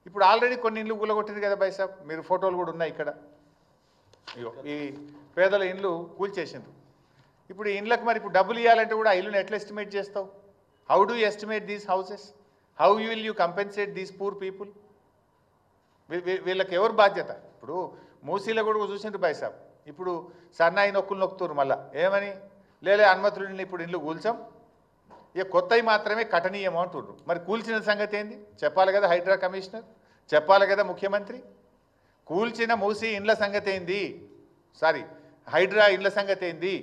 ఇప్పుడు ఆల్రెడీ కొన్ని ఇండ్లు కూలగొట్టింది కదా బై సాబ్, మీరు ఫోటోలు కూడా ఉన్నాయి ఇక్కడ. ఈ పేదల ఇండ్లు కూల్చేసిండ్రు. ఇప్పుడు ఈ ఇండ్లకు మరి ఇప్పుడు డబ్బులు ఇవ్వాలంటే కూడా ఆ ఇల్లుని ఎట్లా ఎస్టిమేట్ చేస్తావు? How do you estimate these houses? How will you compensate these poor people? వీళ్ళకి ఎవరు బాధ్యత? ఇప్పుడు మూసీలో కూడా చూసిండ్రు బై సాబ్, ఇప్పుడు సన్నాయి నొక్కులు నొక్కుతున్నారు మళ్ళా ఏమని, లేలే అనుమతులు ఇప్పుడు ఇండ్లు కూల్చాం, ఇక కొత్తవి మాత్రమే కఠనీయం అంటున్నారు. మరి కూల్చిన సంగతి ఏంది చెప్పాలి కదా హైడ్రా కమిషనర్, చెప్పాలి కదా ముఖ్యమంత్రి. కూల్చిన మూసీ ఇండ్ల సంగతి ఏంది, సారీ హైడ్రా ఇండ్ల సంగతి ఏంది?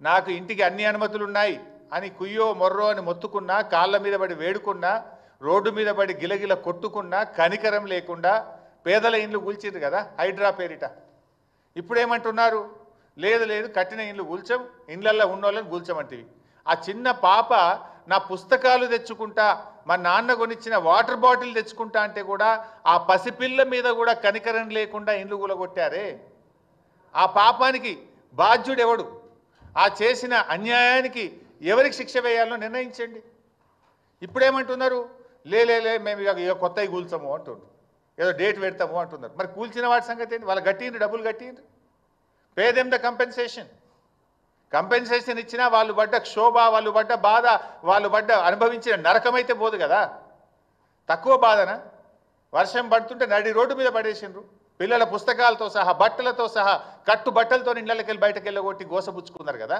నాకు ఇంటికి అన్ని అనుమతులు ఉన్నాయి అని కుయ్యో మొర్రో అని మొత్తుకున్నా, కాళ్ళ మీద పడి వేడుకున్నా, రోడ్డు మీద పడి గిలగిల కొట్టుకున్నా కనికరం లేకుండా పేదల ఇండ్లు కూల్చిండ్రు కదా హైడ్రా పేరిట. ఇప్పుడేమంటున్నారు, లేదు లేదు కట్టిన ఇండ్లు కూల్చం, ఇండ్లల్లో ఉన్నోళ్ళని కూల్చమంటివి. ఆ చిన్న పాప నా పుస్తకాలు తెచ్చుకుంటా, మా నాన్న కొనిచ్చిన వాటర్ బాటిల్ తెచ్చుకుంటా అంటే కూడా ఆ పసిపిల్ల మీద కూడా కనికరం లేకుండా ఇండ్లు కూలగొట్టారే. ఆ పాపానికి బాధ్యుడెవడు? ఆ చేసిన అన్యాయానికి ఎవరికి శిక్ష వేయాలో నిర్ణయించండి. ఇప్పుడేమంటున్నారు, లేలే మేము ఇక కొత్తవి కూల్చము అంటున్నారు, ఏదో డేట్ పెడతాము అంటున్నారు. మరి కూల్చిన వాటి సంగతి ఏంటి? వాళ్ళు కట్టిండ్రు, డబ్బులు కట్టిండ్రు, pay them the compensation. Compensation ఇచ్చినా వాళ్ళు పడ్డ క్షోభ, వాళ్ళు పడ్డ బాధ, వాళ్ళు పడ్డ అనుభవించిన నరకమైతే పోదు కదా. తక్కువ బాధన? వర్షం పడుతుంటే నడి రోడ్డు మీద పడేసిండ్రు, పిల్లల పుస్తకాలతో సహా బట్టలతో సహా కట్టు బట్టలతో ఇళ్ళకి వెళ్ళి బయటకు వెళ్ళగొట్టి గోసపుచ్చుకున్నారు కదా.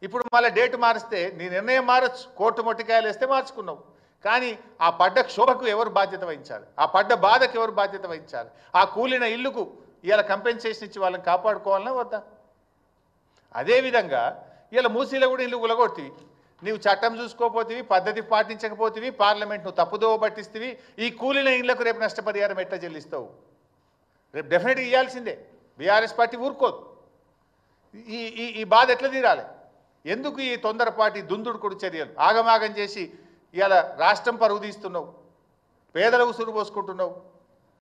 ఇప్పుడు మళ్ళీ డేటు మారిస్తే నీ నిర్ణయం మారచ్చు, కోర్టు మొట్టికాయలు వేస్తే మార్చుకున్నావు, కానీ ఆ పడ్డ క్షోభకు ఎవరు బాధ్యత వహించాలి? ఆ పడ్డ బాధకు ఎవరు బాధ్యత వహించాలి? ఆ కూలిన ఇల్లుకు ఇవాళ కంపెన్సేషన్ ఇచ్చి వాళ్ళని కాపాడుకోవాలన్నా వద్దా? అదేవిధంగా ఇవాళ మూసీలో కూడా ఇల్లు కూలగొట్టివి, నీవు చట్టం చూసుకోపోతివి, పద్ధతి పాటించకపోతివి, పార్లమెంట్ నువ్వు తప్పుదోవ పట్టిస్తేవి, ఈ కూలిన ఇళ్లకు రేపు నష్టపరిహారం ఎట్లా చెల్లిస్తావు? రేపు డెఫినెట్గా ఇవ్వాల్సిందే. బీఆర్ఎస్ పార్టీ ఊరుకోదు. ఈ బాధ ఎట్లా తీరాలి? ఎందుకు ఈ తొందరపాటి దుందుడుకుడు చర్యలు? ఆగమాగం చేసి ఇవాళ రాష్ట్రం పరుగు తీస్తున్నావు, పేదల ఉసురు పోసుకుంటున్నావు.